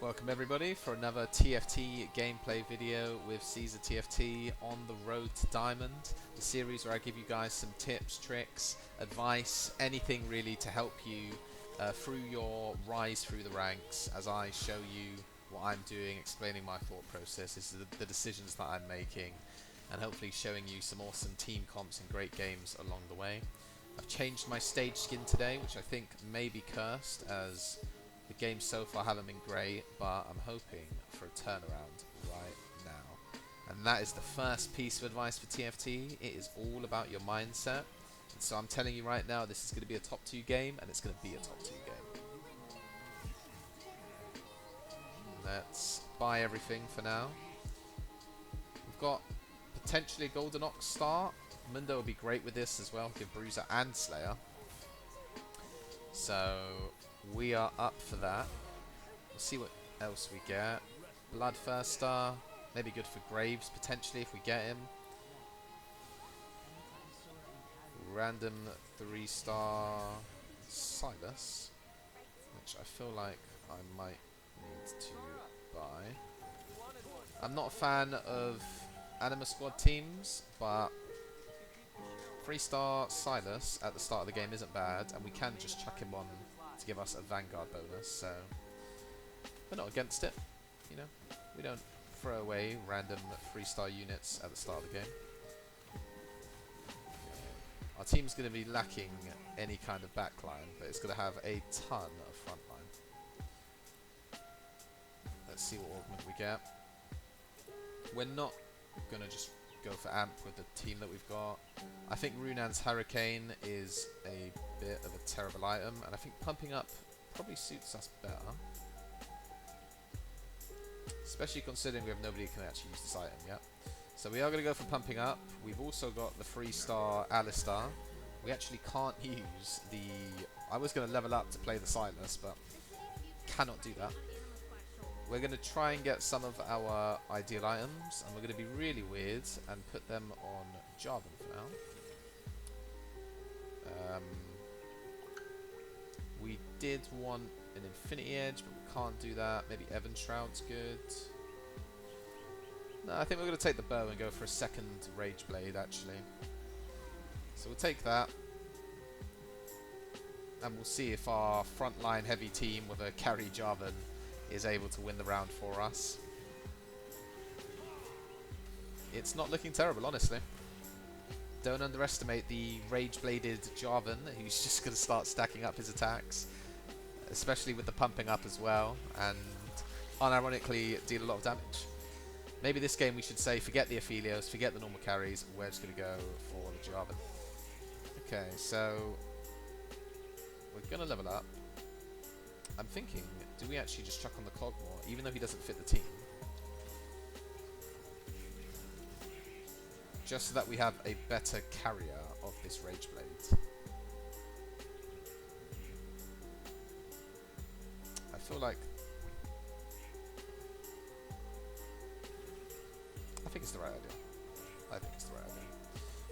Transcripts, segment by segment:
Welcome everybody for another TFT gameplay video with Caesar TFT on the road to Diamond, the series where I give you guys some tips, tricks, advice, anything really to help you through your rise through the ranks as I show you what I'm doing, explaining my thought processes, the decisions that I'm making, and hopefully showing you some awesome team comps and great games along the way. I've changed my stage skin today, which I think may be cursed as the games so far haven't been great, but I'm hoping for a turnaround right now. And that is the first piece of advice for TFT. It is all about your mindset. And so I'm telling you right now, this is going to be a top 2 game, and it's going to be a top 2 game. Let's buy everything for now. We've got potentially a Golden Ox start. Mundo would be great with this as well, give Bruiser and Slayer. So we are up for that. We'll see what else we get. Bloodthirster, maybe good for Graves potentially if we get him. Random 3-star Silas, which I feel like I might need to buy. I'm not a fan of Anima Squad teams, but 3-star Silas at the start of the game isn't bad, and we can just chuck him on to give us a Vanguard bonus, so we're not against it. You know, we don't throw away random 3-star units at the start of the game. Our team's going to be lacking any kind of backline, but it's going to have a ton of frontline. Let's see what augment we get. We're not going to just go for Amp with the team that we've got. I think Runan's Hurricane is a bit of a terrible item, and I think pumping up probably suits us better. Especially considering we have nobody who can actually use this item yet. So we are going to go for pumping up. We've also got the 3-star Alistar. We actually can't use the... I was going to level up to play the Silas, but cannot do that. We're going to try and get some of our ideal items, and we're going to be really weird and put them on Jarvan for now. We did want an Infinity Edge, but we can't do that. Maybe Evan Shroud's good. No, I think we're going to take the bow and go for a second Rage Blade, actually. So we'll take that. And we'll see if our frontline heavy team with a carry Jarvan is able to win the round for us. It's not looking terrible, honestly. Don't underestimate the rage-bladed Jarvan, who's just going to start stacking up his attacks, especially with the pumping up as well, and unironically deal a lot of damage. Maybe this game we should say, forget the Aphelios, forget the normal carries, we're just going to go for the Jarvan. Okay, so we're going to level up. I'm thinking, do we actually just chuck on the Cogmore, even though he doesn't fit the team? Just so that we have a better carrier of this Rage Blade. I feel like... I think it's the right idea. I think it's the right idea.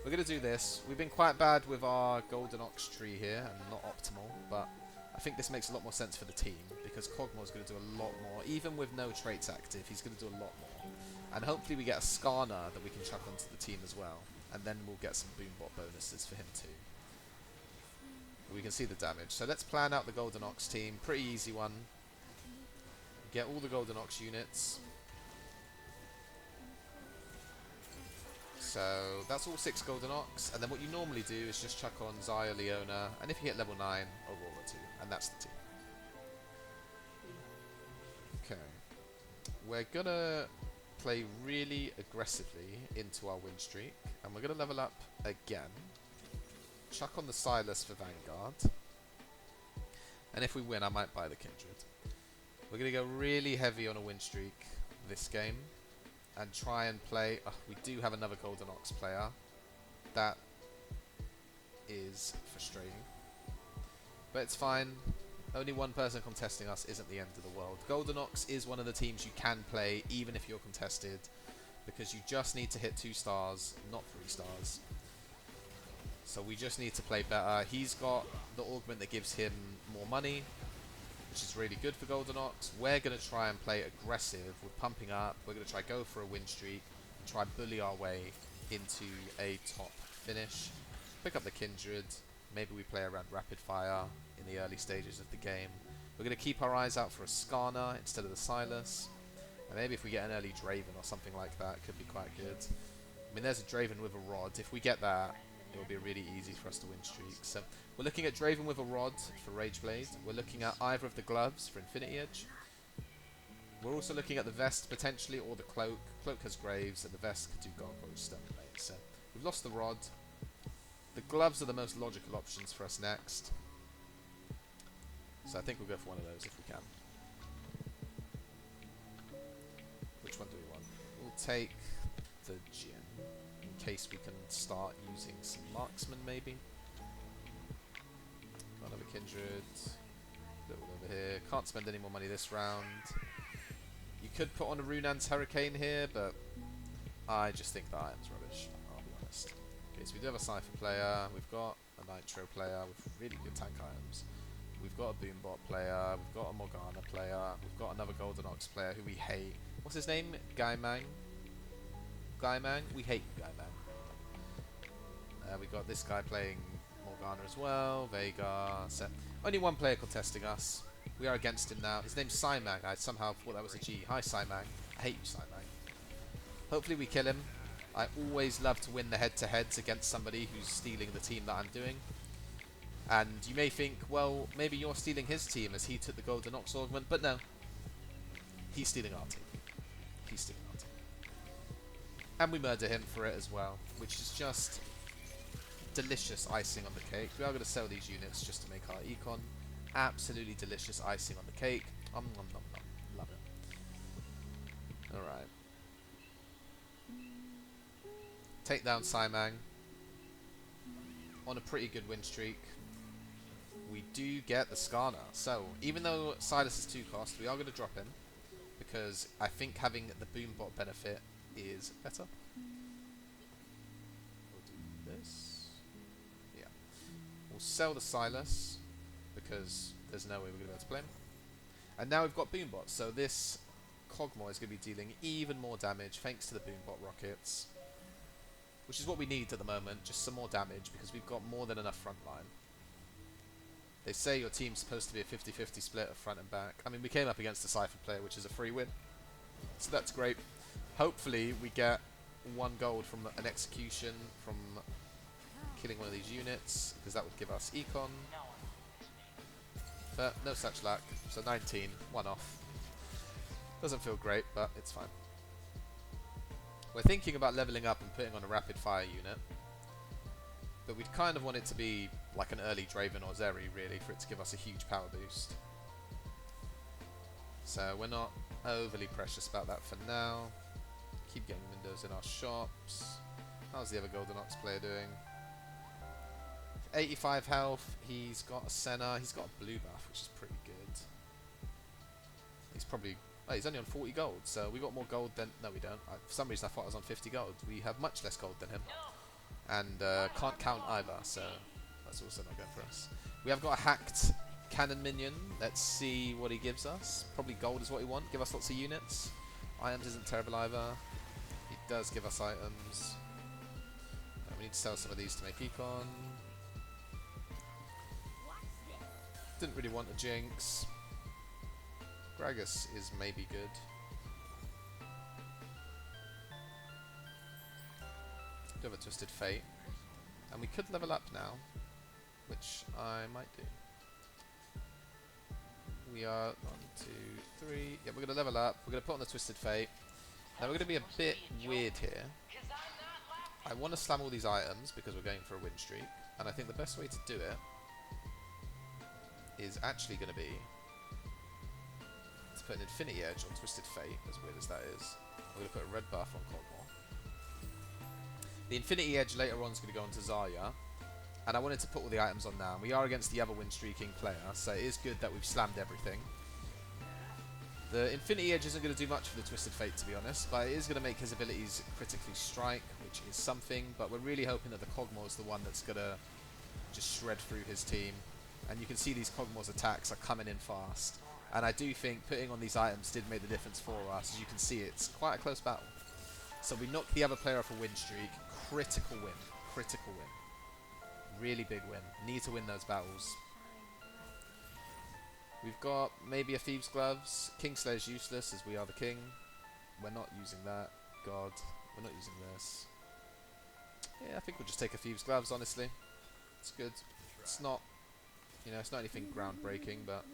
We're going to do this. We've been quite bad with our Golden Ox tree here, and not optimal, but I think this makes a lot more sense for the team, because Cogmore's going to do a lot more. Even with no traits active, he's going to do a lot more. And hopefully we get a Skarner that we can chuck onto the team as well. And then we'll get some Boombot bonuses for him too. We can see the damage. So let's plan out the Golden Ox team. Pretty easy one. Get all the Golden Ox units. So that's all 6 Golden Ox. And then what you normally do is just chuck on Xayah, Leona, and if you hit level 9, Aurora too. And that's the team. Okay. We're gonna play really aggressively into our win streak, and we're going to level up again. Chuck on the Silas for Vanguard, and if we win I might buy the Kindred. We're going to go really heavy on a win streak this game and try and play... we do have another Golden Ox player. That is frustrating, but it's fine. Only one person contesting us isn't the end of the world. Golden Ox is one of the teams you can play even if you're contested, because you just need to hit 2 stars, not 3 stars. So we just need to play better. He's got the augment that gives him more money. which is really good for Golden Ox. We're going to try and play aggressive. We're pumping up. We're going to try go for a win streak and try bully our way into a top finish. Pick up the Kindred. Maybe we play around rapid fire in the early stages of the game. We're going to keep our eyes out for a Skarner instead of the Silas. And maybe if we get an early Draven or something like that, it could be quite good. I mean, there's a Draven with a Rod. If we get that, it will be really easy for us to win streaks. So we're looking at Draven with a Rod for Rageblade. We're looking at either of the gloves for Infinity Edge. We're also looking at the Vest potentially, or the Cloak. Cloak has Graves, and the Vest could do Gargoyle Stone Blade. So we've lost the Rod. The gloves are the most logical options for us next. So I think we'll go for one of those if we can. Which one do we want? We'll take the Jin, in case we can start using some marksman maybe. Got another Kindred. Little over here. Can't spend any more money this round. You could put on a Runan's Hurricane here, but I just think the item's rubbish, I'll be honest. Okay, so we do have a Cypher player, we've got a Nitro player with really good tank items. We've got a Boombot player, we've got a Morgana player, we've got another Golden Ox player who we hate. What's his name? Gaimang? Gaimang? We hate Gaimang. We got this guy playing Morgana as well, Veigar, Seth. Only one player contesting us. We are against him now. His name's Simang. I somehow thought that was a G. Hi Simang. I hate you, Simang. Hopefully we kill him. I always love to win the head-to-heads against somebody who's stealing the team that I'm doing. And you may think, well, maybe you're stealing his team as he took the Golden Ox augment, but no. He's stealing our team. He's stealing our team. And we murder him for it as well, which is just delicious icing on the cake. We are going to sell these units just to make our econ. Absolutely delicious icing on the cake. Nom nom nom nom. Love it. Alright. Take down Simang. On a pretty good win streak. We do get the Skarner. So, even though Silas is 2 cost, we are going to drop him. Because I think having the Boombot benefit is better. We'll do this. Yeah. We'll sell the Silas. Because there's no way we're going to be able to play him. And now we've got Boombot. So this Kog'Maw is going to be dealing even more damage thanks to the Boombot rockets. Which is what we need at the moment, just some more damage, because we've got more than enough front line. They say your team's supposed to be a 50-50 split of front and back. I mean, we came up against a Cypher player, which is a free win. So that's great. Hopefully we get 1 gold from an execution, from killing one of these units, because that would give us econ. But no such luck. So 19, 1 off. Doesn't feel great, but it's fine. We're thinking about leveling up and putting on a rapid fire unit. But we'd kind of want it to be like an early Draven or Zeri, really, for it to give us a huge power boost. So we're not overly precious about that for now. Keep getting windows in our shops. How's the other Golden Ox player doing? 85 health, he's got a Senna, he's got a blue buff, which is pretty good. He's probably... Oh, he's only on 40 gold, so we got more gold than... No, we don't. For some reason I thought I was on 50 gold. We have much less gold than him. And can't count either, so that's also not good for us. We have got a hacked cannon minion. Let's see what he gives us. Probably gold is what we want. Give us lots of units. Items isn't terrible either. He does give us items. We need to sell some of these to make econ. Didn't really want a Jinx. Gragas is maybe good. Do have a Twisted Fate. And we could level up now, which I might do. We are 1, 2, 3. Yeah, we're going to level up. We're going to put on the Twisted Fate. Now we're going to be a bit weird here. I want to slam all these items because we're going for a win streak. And I think the best way to do it is actually going to be to put an Infinity Edge on Twisted Fate, as weird as that is. We're going to put a red buff on Kog'Maw. The Infinity Edge later on is going to go onto Zarya, and I wanted to put all the items on now. We are against the other win streaking player, so it is good that we've slammed everything. The Infinity Edge isn't going to do much for the Twisted Fate, to be honest, but it is going to make his abilities critically strike, which is something, but we're really hoping that the Kog'Maw is the one that's going to just shred through his team. And you can see these Kog'Maw's attacks are coming in fast. And I do think putting on these items did make the difference for us. As you can see, it's quite a close battle. So we knocked the other player off a win streak. Critical win. Critical win. Really big win. Need to win those battles. We've got maybe a Thieves' Gloves. Kingslayer's useless as we are the king. We're not using that. God, we're not using this. Yeah, I think we'll just take a Thieves' Gloves, honestly. It's good. It's not, you know, it's not anything groundbreaking, but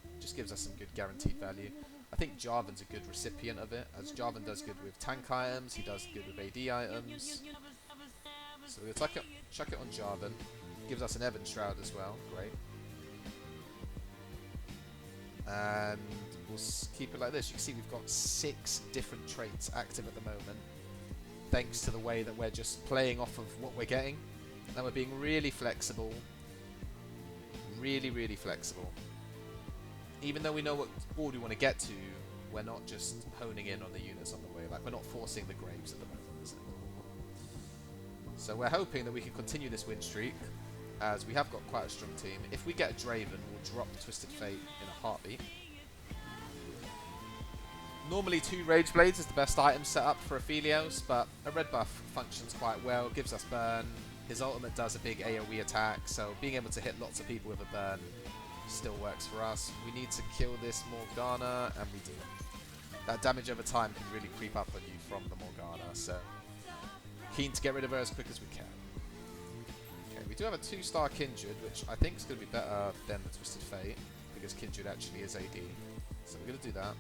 it just gives us some good guaranteed value. I think Jarvan's a good recipient of it, as Jarvan does good with tank items, he does good with AD items. So we'll chuck it on Jarvan. Gives us an Evan Shroud as well, great. And we'll keep it like this. You can see we've got 6 different traits active at the moment, thanks to the way that we're just playing off of what we're getting. Now we're being really flexible. Really, really flexible. Even though we know what board we want to get to, we're not just honing in on the units on the way. Like, we're not forcing the graves at the moment, is it? So we're hoping that we can continue this win streak, as we have got quite a strong team. If we get a Draven, we'll drop Twisted Fate in a heartbeat. Normally 2 Rage Blades is the best item set up for Aphelios, but a red buff functions quite well, gives us burn. His ultimate does a big AoE attack, so being able to hit lots of people with a burn still works for us. We need to kill this Morgana, and we do. That damage over time can really creep up on you from the Morgana, so keen to get rid of her as quick as we can. Okay, we do have a 2-star Kindred, which I think is going to be better than the Twisted Fate, because Kindred actually is AD. So we're going to do that.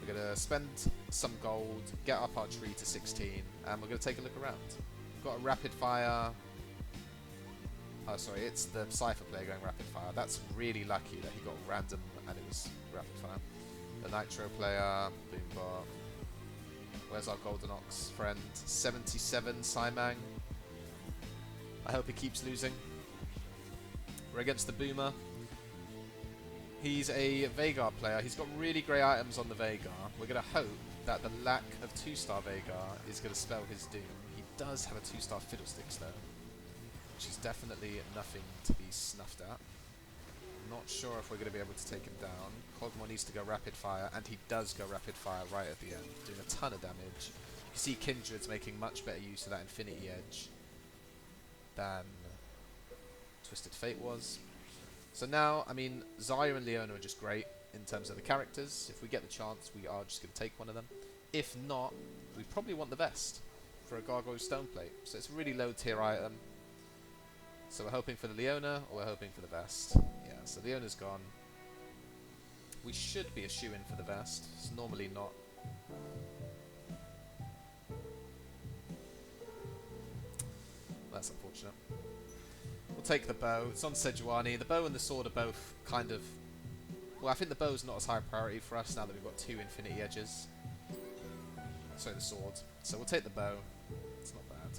We're going to spend some gold, get up our tree to 16, and we're going to take a look around. We've got a Rapid Fire. Oh, sorry, it's the Cypher player going Rapid Fire. That's really lucky that he got random and it was Rapid Fire. The Nitro player, Boombot. Where's our Golden Ox friend? 77, Simang. I hope he keeps losing. We're against the Boomer. He's a Veigar player. He's got really great items on the Veigar. We're going to hope that the lack of 2-star Veigar is going to spell his doom. He does have a 2-star Fiddlesticks though, which is definitely nothing to be snuffed at. Not sure if we're going to be able to take him down. Kog'Maw needs to go Rapid Fire, and he does go Rapid Fire right at the end, doing a ton of damage. You see Kindred's making much better use of that Infinity Edge than Twisted Fate was. So now, I mean, Zarya and Leona are just great in terms of the characters. If we get the chance, we are just going to take one of them. If not, we probably want the vest for a Gargoyle Stoneplate. So it's a really low tier item. So we're hoping for the Leona, or we're hoping for the vest. Yeah, so Leona's gone. We should be a shoe-in for the vest. It's normally not. That's unfortunate. We'll take the bow. It's on Sejuani. The bow and the sword are both kind of... Well, I think the bow's not as high priority for us now that we've got 2 Infinity Edges. So the sword. So we'll take the bow. It's not bad.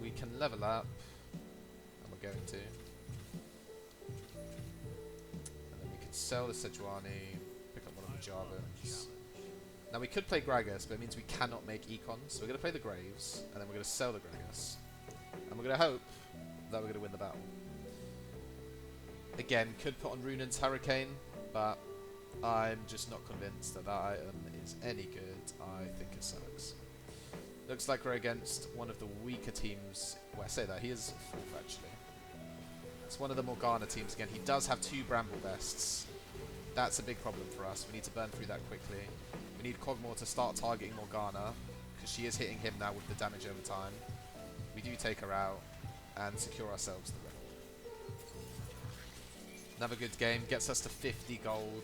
We can level up. And we're going to. And then we can sell the Sejuani. Pick up one of the Jarvans. Now we could play Gragas, but it means we cannot make Econ. So we're going to play the Graves. And then we're going to sell the Gragas. And we're going to hope that we're going to win the battle. Again, could put on Runan's Hurricane, but I'm just not convinced that that item is any good. I think it sucks. Looks like we're against one of the weaker teams. Well, I say that, he is 4th actually. It's one of the Morgana teams again. He does have 2 Bramble Vests. That's a big problem for us. We need to burn through that quickly. We need Kog'Maw to start targeting Morgana, because she is hitting him now with the damage over time. We do take her out and secure ourselves the win. Another good game, gets us to 50 gold,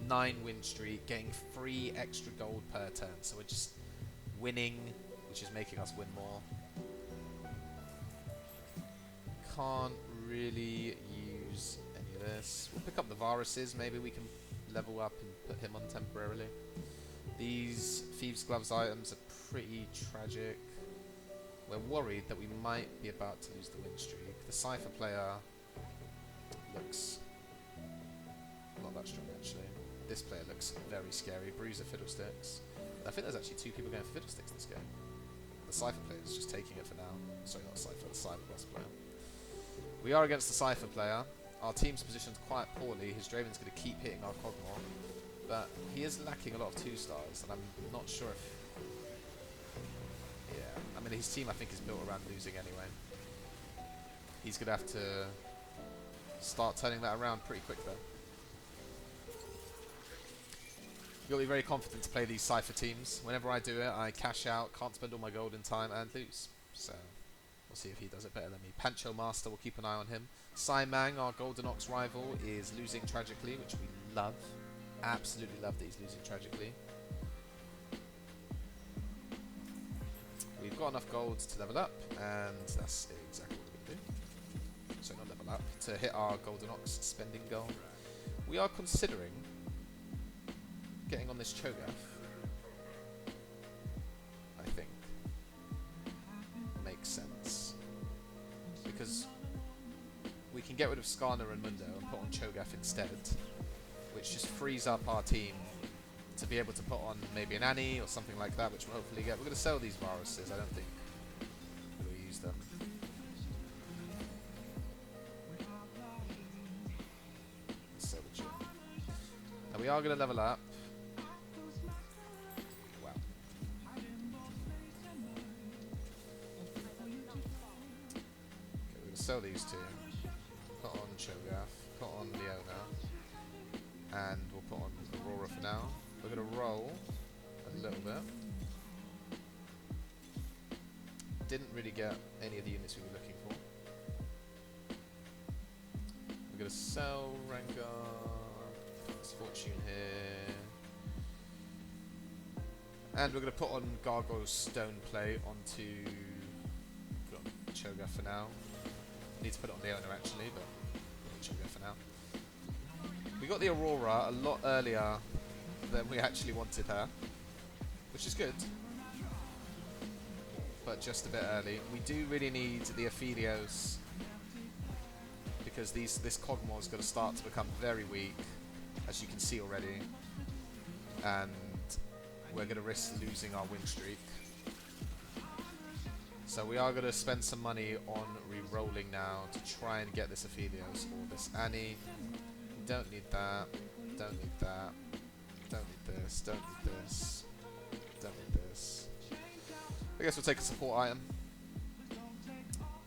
9 win streak, getting 3 extra gold per turn. So we're just winning, which is making us win more. Can't really use any of this. We'll pick up the Varuses, maybe we can level up and put him on temporarily. These Thieves' Gloves items are pretty tragic. We're worried that we might be about to lose the win streak. The Cypher player looks not that strong actually. This player looks very scary. Bruiser Fiddlesticks. I think there's actually 2 people going for Fiddlesticks this game. The Cypher player is just taking it for now. Sorry, not Cypher, the Cyberboss player. We are against the Cypher player. our team's positioned quite poorly. His Draven's going to keep hitting our Cogmore, but he is lacking a lot of 2-stars, and I'm not sure if... Yeah, I mean, his team I think is built around losing anyway. He's going to have to start turning that around pretty quick though. You've got to be very confident to play these Cypher teams. Whenever I do it, I cash out, can't spend all my gold in time, and lose. So, we'll see if he does it better than me. Pancho Master, we'll keep an eye on him. Saimang, our Golden Ox rival, is losing tragically, which we love. Absolutely love that he's losing tragically. We've got enough gold to level up, and that's exactly what we're going to do. So not level up, to hit our Golden Ox spending goal. We are considering getting on this Cho'Gath, I think. Makes sense. Because we can get rid of Skarner and Mundo and put on Cho'Gath instead, which just frees up our team to be able to put on maybe an Annie or something like that, which we'll hopefully get. We're going to sell these Varuses, I don't think we'll use them. Let's sell the gym. Now we are going to level up. Wow. Okay, we're going to sell these two. Put on Cho'Gath, put on Leona, and we'll put on Aurora for now. We're going to roll a little bit. Didn't really get any of the units we were looking for. We're going to sell Rengar, put this Fortune here. And we're going to put on Gargoyle's Stone Plate onto Cho'Gath for now. I need to put it on Leona actually, but Cho'Gath for now. We got the Aurora a lot earlier than we actually wanted her, which is good, but just a bit early. We do really need the Aphelios because this Cogmore is going to start to become very weak, as you can see already, and we're going to risk losing our win streak. So we are going to spend some money on re-rolling now to try and get this Aphelios or this Annie. Don't need that, don't need that, don't need this, don't need this, don't need this. I guess we'll take a support item.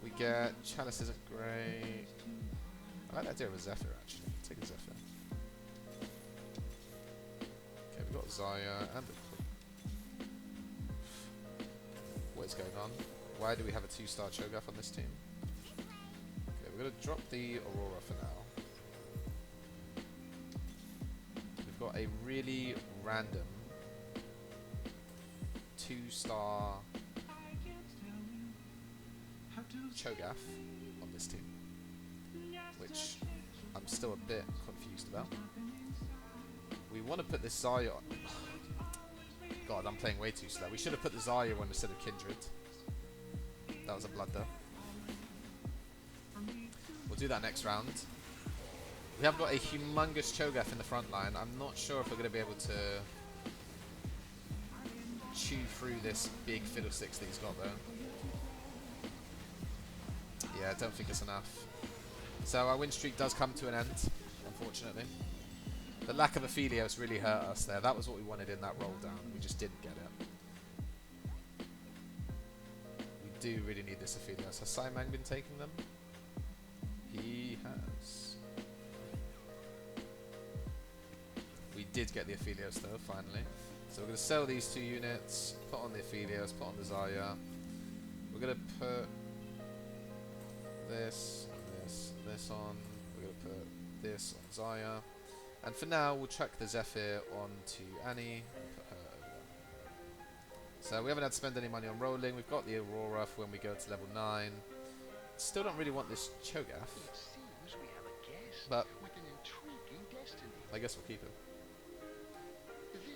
We get Chalice isn't great. I like the idea of a Zephyr actually. Take a Zephyr. Okay, we've got Zarya and a... What is going on? Why do we have a 2-star Cho'Gath on this team? Okay, we're going to drop the Aurora for now. Got a really random 2-star Cho'Gath on this team, which I'm still a bit confused about. We want to put this Zarya on. God, I'm playing way too slow. We should have put the Zarya on instead of Kindred. That was a blunder. We'll do that next round. We have got a humongous Cho'Gath in the front line. I'm not sure if we're going to be able to chew through this big Fiddlesticks that he's got though. Yeah, I don't think it's enough. So our win streak does come to an end, unfortunately. The lack of Aphelios really hurt us there. That was what we wanted in that roll down. We just didn't get it. We do really need this Aphelios. Has Saimang been taking them? He has. We did get the Aphelios though, finally. So we're going to sell these 2 units, put on the Aphelios, put on the Zarya. We're going to put this, this on. We're going to put this on Zarya. And for now, we'll chuck the Zephyr onto Annie and put her over there. So we haven't had to spend any money on rolling. We've got the Aurora for when we go to level 9. Still don't really want this Cho'Gath, but I guess we'll keep him.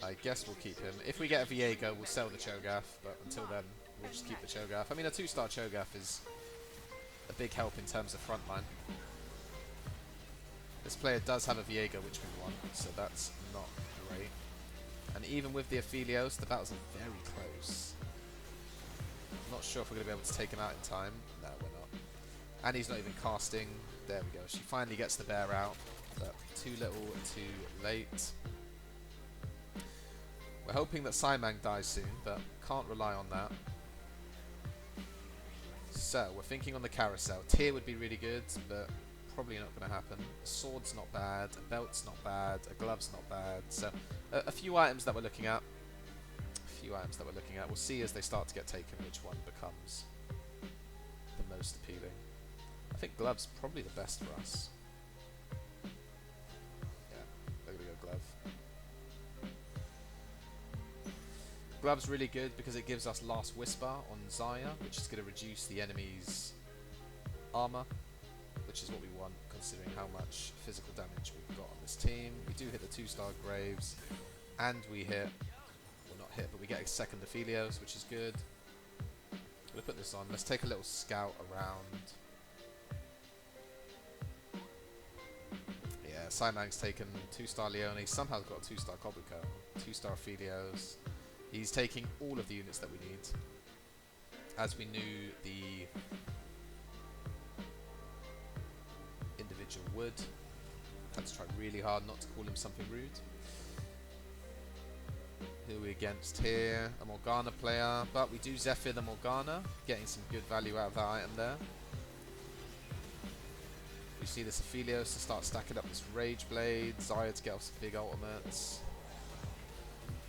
I guess we'll keep him. If we get a Viego, we'll sell the Cho'Gath, but until then, we'll just keep the Cho'Gath. I mean, a 2-star Cho'Gath is a big help in terms of frontline. This player does have a Viego, which we want, so that's not great. And even with the Aphelios, the battles are very close. I'm not sure if we're going to be able to take him out in time. No, we're not. And he's not even casting. There we go. She finally gets the bear out, but too little, too late. We're hoping that Simang dies soon, but can't rely on that. So, we're thinking on the carousel. Tear would be really good, but probably not going to happen. A sword's not bad, a belt's not bad, a glove's not bad. So, a few items that we're looking at. We'll see as they start to get taken which one becomes the most appealing. I think glove's probably the best for us. Yeah, we're going to go glove. Glove's really good because it gives us Last Whisper on Zaya, which is going to reduce the enemy's armor, which is what we want considering how much physical damage we've got on this team. We do hit the 2-star Graves, and we hit, well not hit, but we get a second Aphelios, which is good. I'm going to put this on. Let's take a little scout around. Yeah, Simang's taken 2-star Leone, somehow got a 2-star Kobuko, 2-star Aphelios. He's taking all of the units that we need. As we knew, the individual would. Had to try really hard not to call him something rude. Who are we against here? A Morgana player, but we do Zephyr the Morgana, getting some good value out of that item there. We see this Aphelios to start stacking up this Rage Blade, Zaya to get off some big ultimates.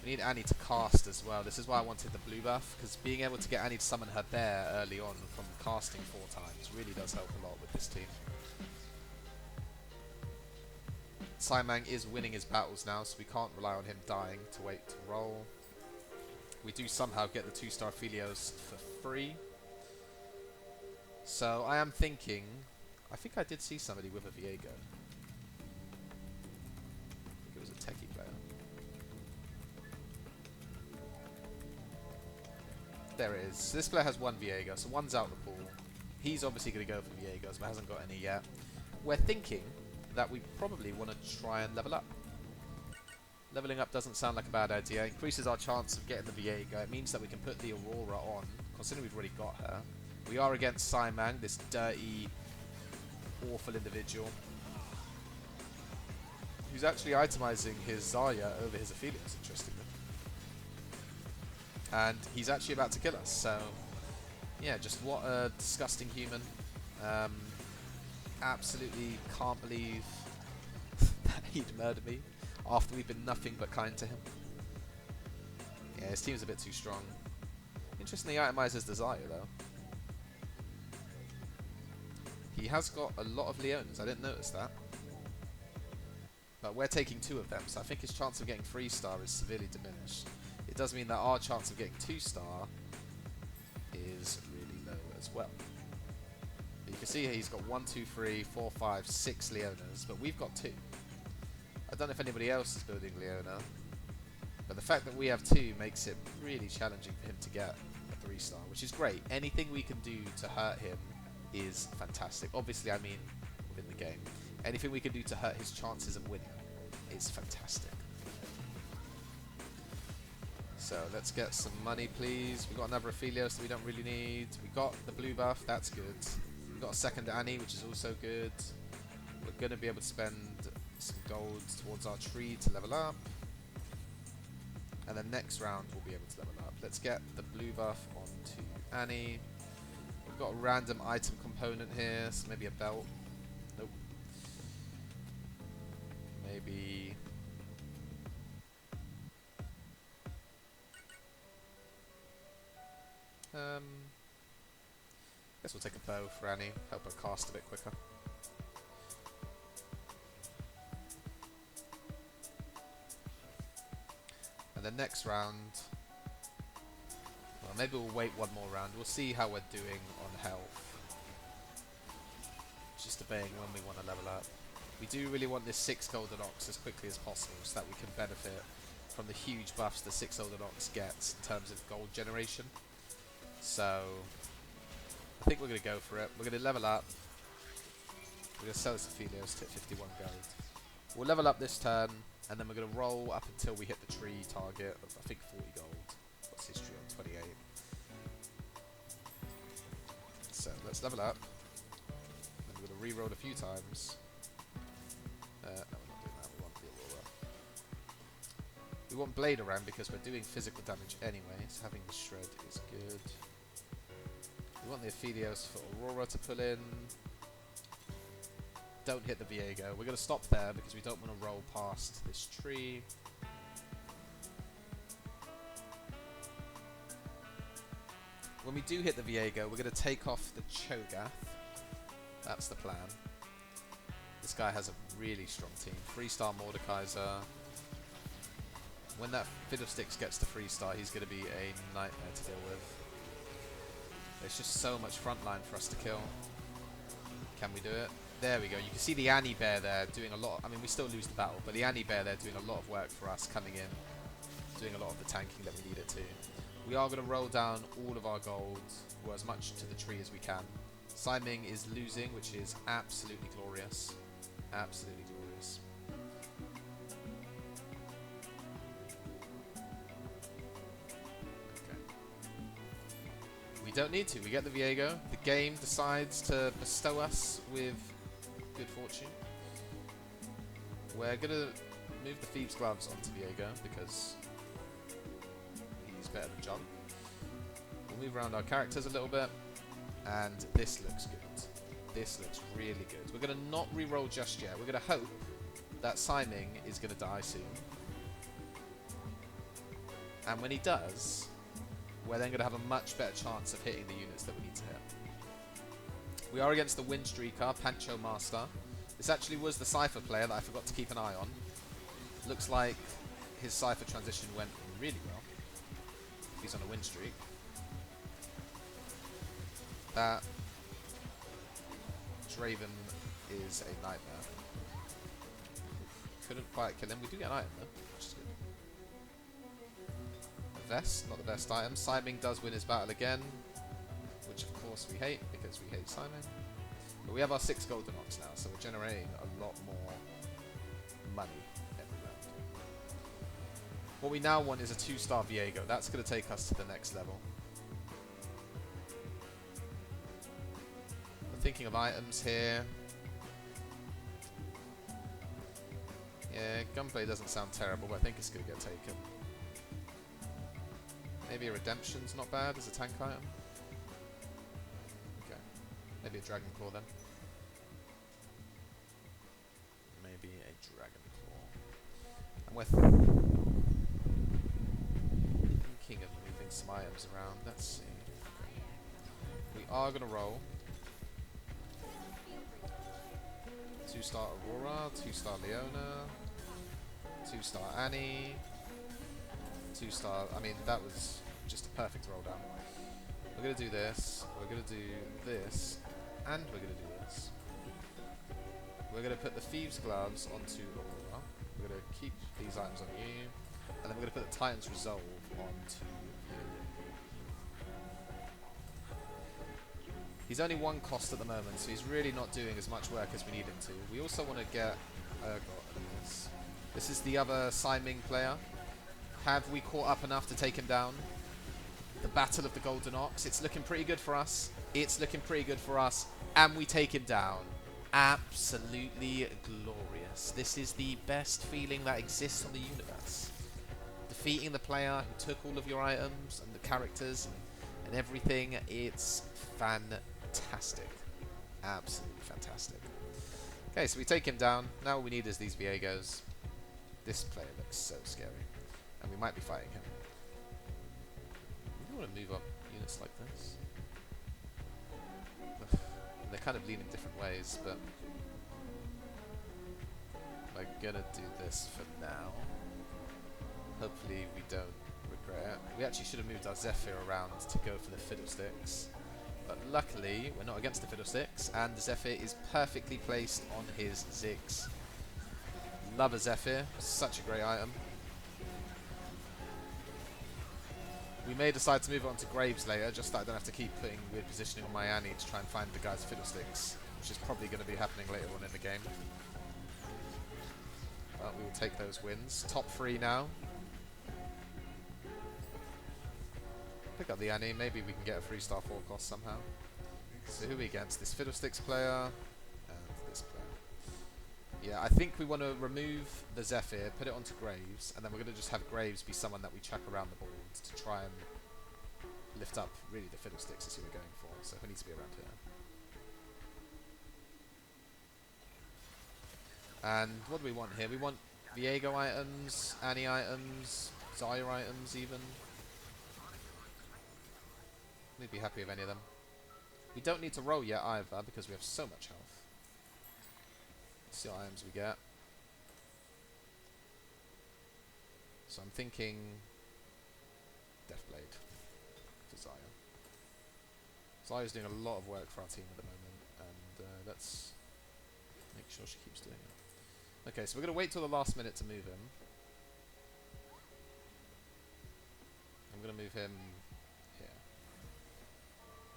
We need Annie to cast as well. This is why I wanted the blue buff, because being able to get Annie to summon her bear early on from casting 4 times really does help a lot with this team. Simang is winning his battles now, so we can't rely on him dying to wait to roll. We do somehow get the 2-star Aphelios for free. So I am thinking, I think I did see somebody with a Viego. I think it was a techie player. There it is. So this player has 1 Viego, so 1's out the pool. He's obviously going to go for Viegos, but hasn't got any yet. We're thinking that we probably want to try and level up. Leveling up doesn't sound like a bad idea. It increases our chance of getting the Viego. It means that we can put the Aurora on, considering we've already got her. We are against Simang, this dirty, awful individual, who's actually itemizing his Zarya over his Aphelios, interestingly. And he's actually about to kill us, so yeah, just what a disgusting human. Absolutely can't believe that he'd murder me after we've been nothing but kind to him. Yeah, his team's a bit too strong. Interestingly, itemizes the Zarya though. He has got a lot of Leonas, I didn't notice that. But we're taking 2 of them, so I think his chance of getting 3-star is severely diminished. It does mean that our chance of getting 2-star is really low as well. But you can see here he's got 1, 2, 3, 4, 5, 6 Leonas, but we've got 2. I don't know if anybody else is building Leona, but the fact that we have 2 makes it really challenging for him to get a 3-star, which is great. Anything we can do to hurt him is fantastic. Obviously, I mean within the game. Anything we can do to hurt his chances of winning is fantastic. So let's get some money, please. We've got another Aphelios that we don't really need. We got the blue buff, that's good. We've got a second Annie, which is also good. We're going to be able to spend some gold towards our tree to level up. And then next round we'll be able to level up. Let's get the blue buff onto Annie. We've got a random item component here, so maybe a belt. Nope. Maybe... guess we'll take a bow for Annie, help her cast a bit quicker. And then next round, well, maybe we'll wait 1 more round. We'll see how we're doing on health. Just debating when we want to level up. We do really want this 6 Golden Ox as quickly as possible so that we can benefit from the huge buffs the 6 Golden Ox gets in terms of gold generation. So I think we're going to go for it. We're going to level up. We're going to sell this Aphelios to 51 gold. We'll level up this turn, and then we're going to roll up until we hit the tree target of, I think, 40 gold. What's history on 28? So let's level up. re-rolled a few times. No, we're not doing that. We want the Aurora. We want Blade around because we're doing physical damage anyway, so having the Shred is good. We want the Aphelios for Aurora to pull in. Don't hit the Viego. We're going to stop there because we don't want to roll past this tree. When we do hit the Viego, we're going to take off the Cho'Gath. That's the plan. This guy has a really strong team. 3-star Mordekaiser. When that Fiddlesticks gets to 3-star, he's going to be a nightmare to deal with. There's just so much frontline for us to kill. Can we do it? There we go. You can see the Annie Bear there doing a lot. I mean, we still lose the battle, but the Annie Bear there doing a lot of work for us, coming in, doing a lot of the tanking that we need it to. We are going to roll down all of our gold, or as much to the tree as we can. Siming is losing, which is absolutely glorious. Absolutely glorious. Okay. We don't need to. We get the Viego. The game decides to bestow us with good fortune. We're going to move the Thieves' Gloves onto Viego because he's better than John. We'll move around our characters a little bit, and this looks good. This looks really good. We're going to not re-roll just yet. We're going to hope that Siming is going to die soon. And when he does, we're then going to have a much better chance of hitting the units that we need to hit. We are against the Windstreaker, Pancho Master. This actually was the Cypher player that I forgot to keep an eye on. Looks like his Cypher transition went really well. He's on a win streak. That Draven is a nightmare. Couldn't quite kill him. We do get an item though, which is good. A vest, not the best item. Siming does win his battle again, which of course we hate because we hate Siming. But we have our 6 Golden Ox now, so we're generating a lot more money every round. What we now want is a 2-star Viego. That's going to take us to the next level. We're thinking of items here. Yeah, Gunplay doesn't sound terrible, but I think it's going to get taken. Maybe a Redemption's not bad as a tank item. Okay. Maybe a Dragon Claw then. Maybe a Dragon Claw. And we're thinking of moving some items around. Let's see. We are going to roll 2-star Aurora, 2-star Leona, 2-star Annie, 2-star... I mean, that was just a perfect roll down. We're going to do this, we're going to do this, and we're going to do this. We're going to put the Thieves' Gloves onto Aurora. We're going to keep these items on you, and then we're going to put the Titan's Resolve onto you. He's only 1 cost at the moment, so he's really not doing as much work as we need him to. We also want to get Urgot in this. This is the other Siming player. Have we caught up enough to take him down? The Battle of the Golden Ox. It's looking pretty good for us. It's looking pretty good for us. And we take him down. Absolutely glorious. This is the best feeling that exists on the universe. Defeating the player who took all of your items and the characters and everything. It's fantastic. Absolutely fantastic. Okay, so we take him down. Now all we need is these Viegos. This player looks so scary. And we might be fighting him. We don't want to move up units like this. Ugh. They're kind of leaning different ways, but we're gonna do this for now. Hopefully we don't regret it. We actually should have moved our Zephyr around to go for the Fiddlesticks. But luckily, we're not against the Fiddlesticks, and the Zephyr is perfectly placed on his Ziggs. Love a Zephyr, such a great item. We may decide to move it on to Graves later, just that I don't have to keep putting weird positioning on my Annie to try and find the guy's Fiddlesticks, which is probably going to be happening later on in the game. But we will take those wins. Top 3 now. Pick up the Annie, maybe we can get a 3-star 4 cost somehow. So who are we against? This Fiddlesticks player, Yeah, I think we want to remove the Zephyr, put it onto Graves, and then we're going to just have Graves be someone that we chuck around the board to try and lift up, really, the Fiddlesticks is who we're going for, so he needs to be around here. And what do we want here? We want Viego items, Annie items, Zaya items even. We'd be happy with any of them. We don't need to roll yet either because we have so much health. Let's see what items we get. So I'm thinking Deathblade for Zaya. Zaya's doing a lot of work for our team at the moment, and let's make sure she keeps doing it. Okay, so we're going to wait till the last minute to move him. I'm going to move him here. Okay,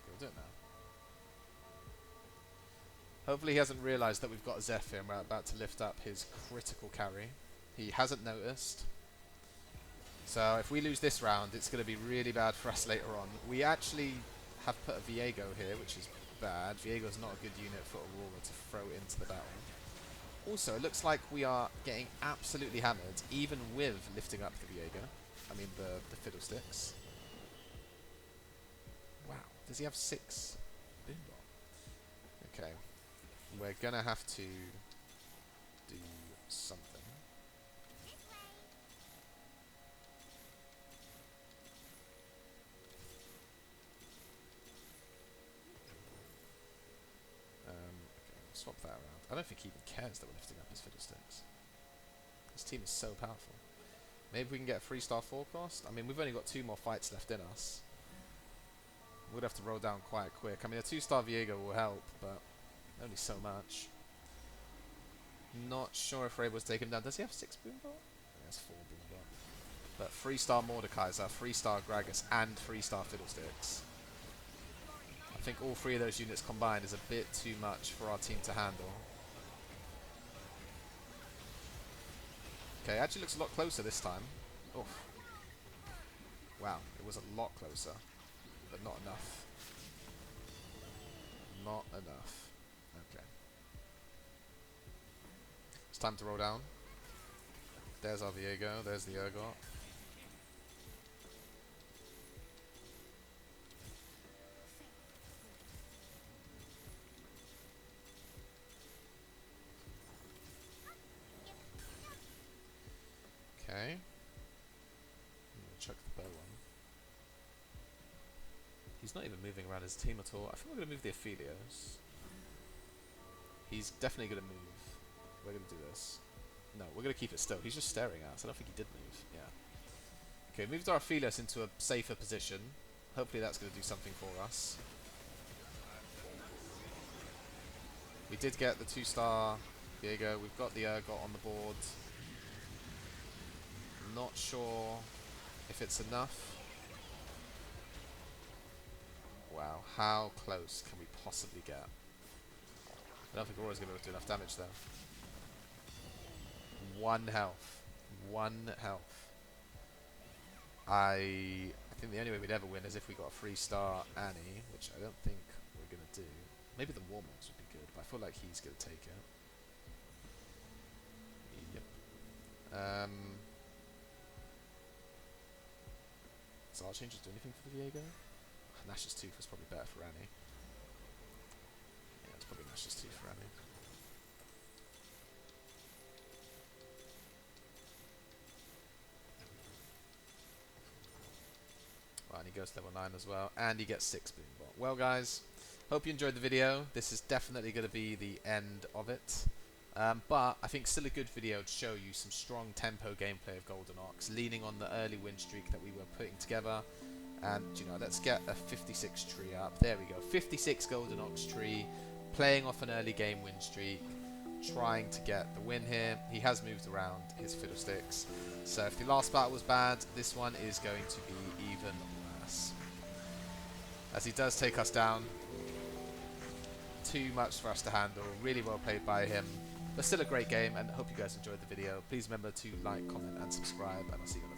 we'll do it now. Hopefully he hasn't realised that we've got a Zephyr and we're about to lift up his critical carry. He hasn't noticed. So if we lose this round, it's going to be really bad for us later on. We actually have put a Viego here, which is bad. Viego's not a good unit for Aurora to throw into the battle. Also, it looks like we are getting absolutely hammered, even with lifting up the Viego. I mean, the Fiddlesticks. Wow, does he have 6 Boombot? Okay. We're gonna have to do something. Okay, swap that around. I don't think he even cares that we're lifting up his Fiddlesticks. This team is so powerful. Maybe we can get a 3-star forecast? I mean, we've only got 2 more fights left in us. We'd have to roll down quite quick. I mean, a 2-star Viego will help, but only so much. Not sure if we're able to take him down. Does he have 6 Boombot? He has 4 Boombot. But 3-star Mordekaiser, 3-star Gragas, and 3-star Fiddlesticks. I think all 3 of those units combined is a bit too much for our team to handle. Okay, actually looks a lot closer this time. Oof. Wow, it was a lot closer. But not enough. Not enough. Okay. It's time to roll down. There's our Viego, there's the Urgot. Okay. I'm gonna chuck the bow on. He's not even moving around his team at all. I think we're gonna move the Aphelios. He's definitely gonna move. We're gonna do this. No, we're gonna keep it still. He's just staring at us. I don't think he did move. Yeah. Okay, moved our Aphelios into a safer position. Hopefully that's gonna do something for us. We did get the 2-star Viego. We've got the Urgot on the board. Not sure if it's enough. Wow, how close can we possibly get? I don't think Aurora's going to be able to do enough damage though. 1 health. 1 health. I think the only way we'd ever win is if we got a 3-star Annie, which I don't think we're going to do. Maybe the Warmogs would be good, but I feel like he's going to take it. Yep. Does our changes do anything for the Viego? Nash's Tooth was probably better for Annie. Yeah, it's probably Nash's Tooth for Annie. Well, and he goes to level 9 as well. And he gets 6 Boombot. Well, guys, hope you enjoyed the video. This is definitely going to be the end of it. But I think still a good video to show you some strong tempo gameplay of Golden Ox, leaning on the early win streak that we were putting together. And, you know, let's get a 56 tree up. There we go. 56 Golden Ox tree, playing off an early game win streak, trying to get the win here. He has moved around his Fiddlesticks. So if the last battle was bad, this one is going to be even worse. As he does take us down. Too much for us to handle. Really well played by him. But still a great game, and I hope you guys enjoyed the video. Please remember to like, comment, and subscribe, and I'll see you in the